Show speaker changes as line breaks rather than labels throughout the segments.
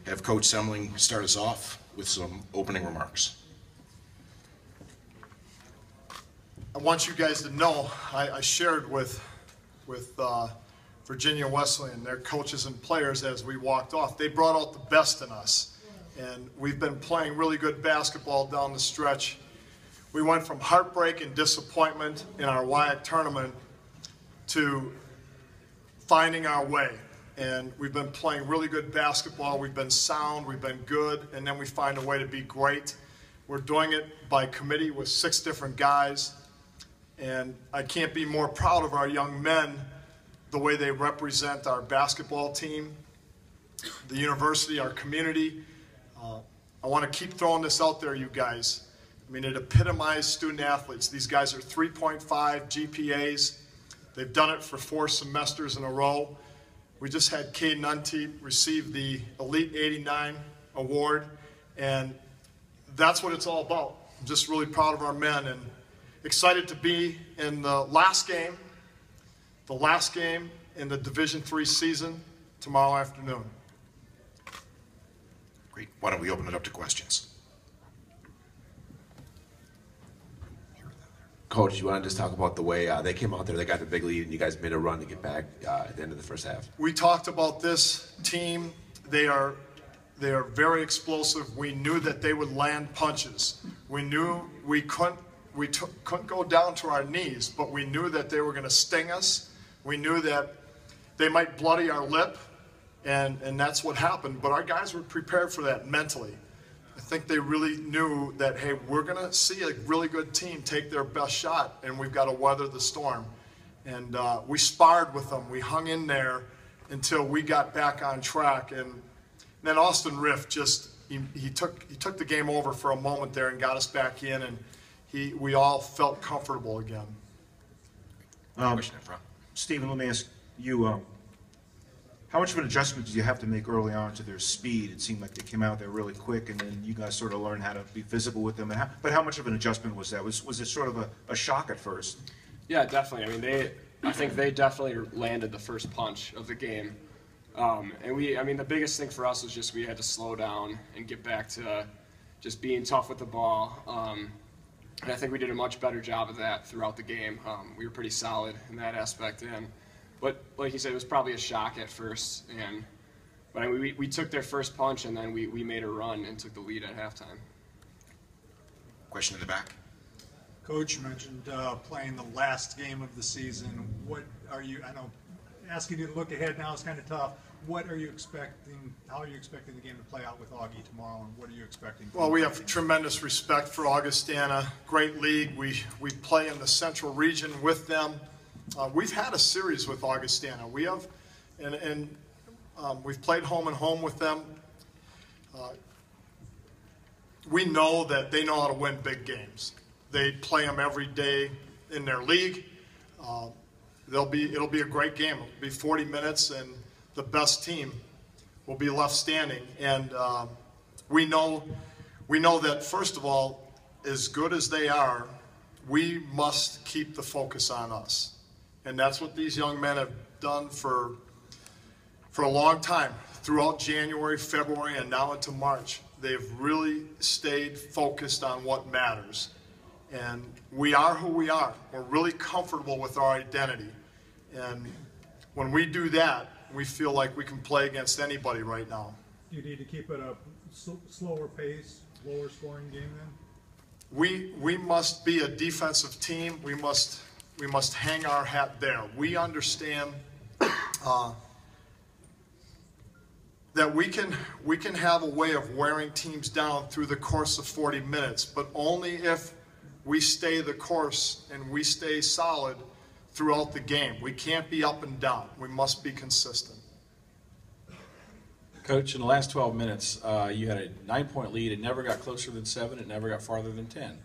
have Coach Semling start us off with some opening remarks.
I want you guys to know, I shared with Virginia Wesleyan, their coaches and players, as we walked off. They brought out the best in us, and we've been playing really good basketball down the stretch. We went from heartbreak and disappointment in our WIAC tournament to finding our way. And we've been playing really good basketball. We've been sound, we've been good, and then we find a way to be great. We're doing it by committee with 6 different guys. And I can't be more proud of our young men, the way they represent our basketball team, the university, our community. I want to keep throwing this out there, you guys. I mean, it epitomized student athletes. These guys are 3.5 GPAs. They've done it for 4 semesters in a row. We just had Caden Unteep receive the Elite 89 award, and that's what it's all about. I'm just really proud of our men and excited to be in the last game in the Division III season tomorrow afternoon.
Great. Why don't we open it up to questions?
Coach, you want to just talk about the way they came out there, they got the big lead, and you guys made a run to get back at the end of the first half?
We talked about this team. They are very explosive. We knew that they would land punches. We knew we couldn't go down to our knees, but we knew that they were going to sting us. We knew that they might bloody our lip, and that's what happened. But our guys were prepared for that mentally. I think they really knew that, hey, we're going to see a really good team take their best shot, and we've got to weather the storm. And we sparred with them. We hung in there until we got back on track. And then Austin Riff just, he took the game over for a moment there and got us back in, and we all felt comfortable again.
Stephen, let me ask you, how much of an adjustment did you have to make early on to their speed? It seemed like they came out there really quick, and then you guys sort of learned how to be physical with them. But how much of an adjustment was that? Was it sort of a shock at first?
Yeah, definitely. I mean, I think they definitely landed the first punch of the game. And the biggest thing for us was just we had to slow down and get back to just being tough with the ball. And I think we did a much better job of that throughout the game. We were pretty solid in that aspect. But like you said, it was probably a shock at first. But I mean, we took their first punch, and then we made a run and took the lead at halftime.
Question in the back.
Coach, you mentioned playing the last game of the season. What are you, I know asking you to look ahead now is kind of tough. What are you expecting, how are you expecting the game to play out with Augie tomorrow, and what are you expecting?
Well, we have tremendous respect for Augustana, great league. We play in the Central region with them. We've had a series with Augustana. We have, and we've played home and home with them. We know that they know how to win big games. They play them every day in their league. It'll be a great game. It'll be 40 minutes, and the best team will be left standing. And we know that, first of all, as good as they are, we must keep the focus on us. And that's what these young men have done for a long time, throughout January, February, and now into March. They've really stayed focused on what matters. And we are who we are. We're really comfortable with our identity. And when we do that, we feel like we can play against anybody right now.
Do you need to keep it a slower pace, lower scoring game then?
We must be a defensive team. We must hang our hat there. We understand that we can have a way of wearing teams down through the course of 40 minutes, but only if we stay the course and we stay solid throughout the game. We can't be up and down. We must be consistent.
Coach, in the last 12 minutes, you had a 9-point lead. It never got closer than 7. It never got farther than 10.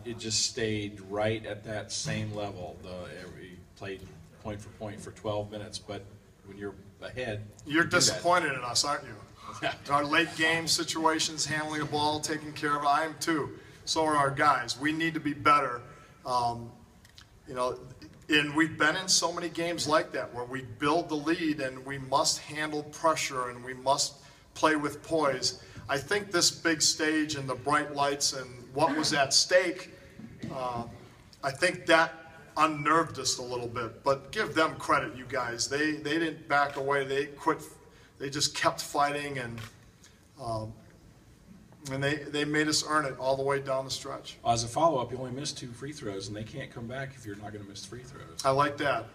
It just stayed right at that same level. We played point for point for 12 minutes, but when you're ahead,
you're disappointed in us, aren't you? Our late game situations, handling the ball, taking care of it. I am too. So are our guys. We need to be better. And we've been in so many games like that where we build the lead and we must handle pressure and we must play with poise. I think this big stage and the bright lights and what was at stake, I think that unnerved us a little bit. But give them credit, you guys. They didn't back away. They quit. They just kept fighting, and they made us earn it all the way down the stretch.
As a follow-up, you only missed 2 free throws, and they can't come back if you're not going to miss free throws.
I like that.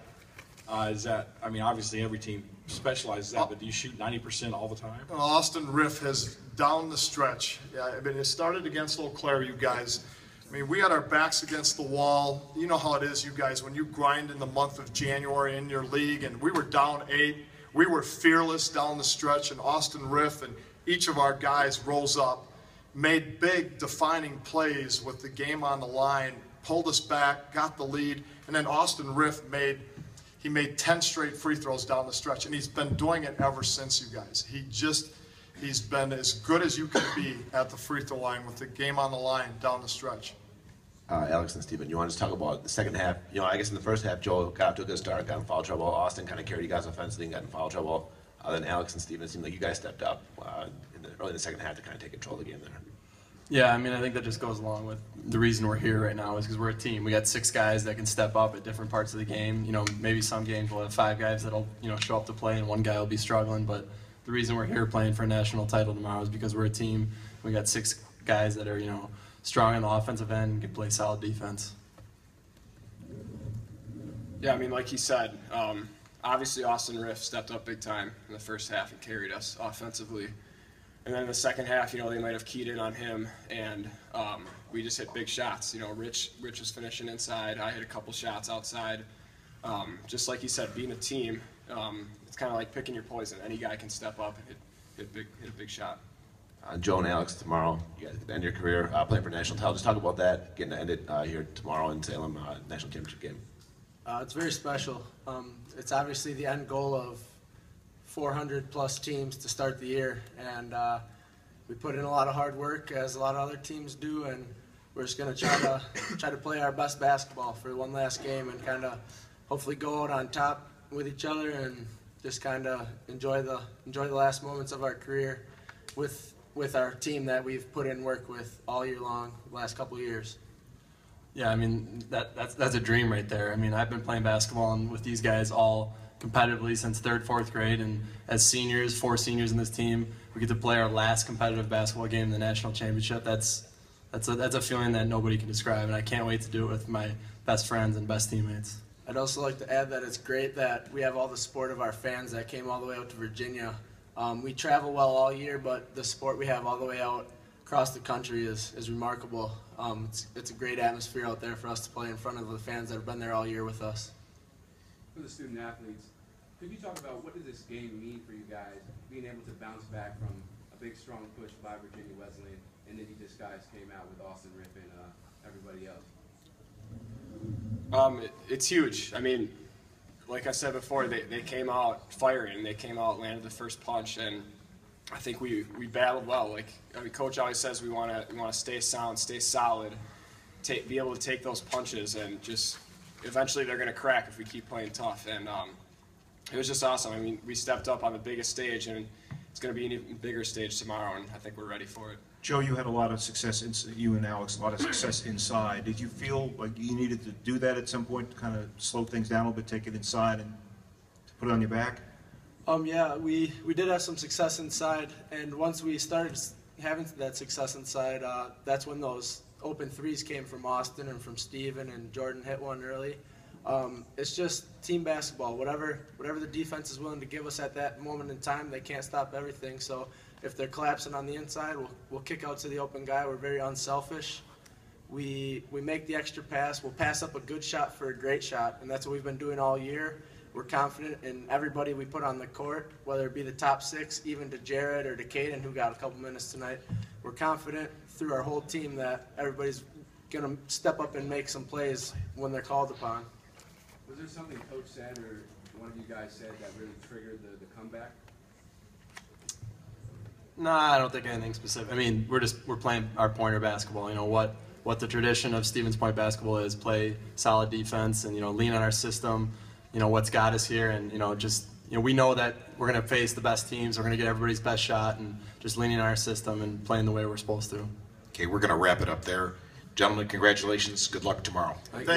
Is that, I mean, obviously every team specializes that, but do you shoot 90% all the time?
Austin Riff has down the stretch. Yeah, I mean, it started against Eau Claire, you guys. I mean, we had our backs against the wall. You know how it is, you guys, when you grind in the month of January in your league, and we were down 8. We were fearless down the stretch, and Austin Riff and each of our guys rose up, made big defining plays with the game on the line, pulled us back, got the lead, and then Austin Riff made 10 straight free throws down the stretch, and he's been doing it ever since, you guys. He's been as good as you can be at the free throw line with the game on the line down the stretch.
Alex and Steven, you want to talk about the second half? You know, I guess in the first half, Joel got to a good start, got in foul trouble. Austin kind of carried you guys offensively and got in foul trouble. Then Alex and Steven, it seemed like you guys stepped up early in the second half to kind of take control of the game there.
Yeah, I mean, I think that just goes along with the reason we're here right now is because we're a team. We got 6 guys that can step up at different parts of the game. You know, maybe some games we'll have 5 guys that'll, you know, show up to play and 1 guy will be struggling. But the reason we're here playing for a national title tomorrow is because we're a team. We got 6 guys that are, you know, strong on the offensive end and can play solid defense.
Yeah, I mean, like he said, obviously Austin Riff stepped up big time in the first half and carried us offensively. And then in the second half, you know, they might have keyed in on him, and we just hit big shots. You know, Rich was finishing inside. I hit a couple shots outside. Just like he said, being a team, it's kind of like picking your poison. Any guy can step up and hit a big shot.
Joe and Alex, tomorrow, you guys end your career playing for national title. Just talk about that, getting to end it here tomorrow in Salem, national championship game.
It's very special. It's obviously the end goal of 400 plus teams to start the year, and we put in a lot of hard work as a lot of other teams do, and we're just going to try to play our best basketball for one last game and kind of hopefully go out on top with each other and just kind of enjoy the last moments of our career with our team that we've put in work with all year long, the last couple of years.
Yeah, I mean, that's a dream right there. I mean, I've been playing basketball and with these guys all competitively since 3rd, 4th grade, and as seniors, 4 seniors in this team, we get to play our last competitive basketball game in the national championship. That's a feeling that nobody can describe, and I can't wait to do it with my best friends and best teammates.
I'd also like to add that it's great that we have all the support of our fans that came all the way out to Virginia. We travel well all year, but the support we have all the way out across the country is remarkable. It's a great atmosphere out there for us to play in front of the fans that have been there all year with us.
For the student athletes, could you talk about what does this game mean for you guys, being able to bounce back from a big strong push by Virginia Wesleyan, and then you just guys came out with Austin Riff and everybody else?
It's huge. I mean, like I said before, they came out firing. They came out, landed the first punch, and I think we battled well. Like, I mean, Coach always says we want to stay sound, stay solid, be able to take those punches, and just eventually they're going to crack if we keep playing tough. And it was just awesome. I mean, we stepped up on the biggest stage, and it's going to be an even bigger stage tomorrow, and I think we're ready for it.
Joe, you had a lot of success, you and Alex, a lot of success inside. Did you feel like you needed to do that at some point to kind of slow things down a little bit, take it inside and put it on your back?
Yeah, we did have some success inside, and once we started having that success inside, that's when those open threes came from Austin and from Steven, and Jordan hit one early. It's just team basketball. Whatever the defense is willing to give us at that moment in time, they can't stop everything. So if they're collapsing on the inside, we'll kick out to the open guy. We're very unselfish. We make the extra pass. We'll pass up a good shot for a great shot, and that's what we've been doing all year. We're confident in everybody we put on the court, whether it be the top 6, even to Jared or to Caden, who got a couple minutes tonight. We're confident through our whole team that everybody's going to step up and make some plays when they're called upon.
Was there something Coach said or one of you guys said that really triggered the comeback?
No, I don't think anything specific. I mean, we're playing our pointer basketball. You know what the tradition of Stevens Point basketball is: play solid defense and lean on our system. What's got us here, and just we know that we're going to face the best teams. We're going to get everybody's best shot, and just leaning on our system and playing the way we're supposed to.
Okay, we're going to wrap it up there. Gentlemen, congratulations. Good luck tomorrow.
Thank you.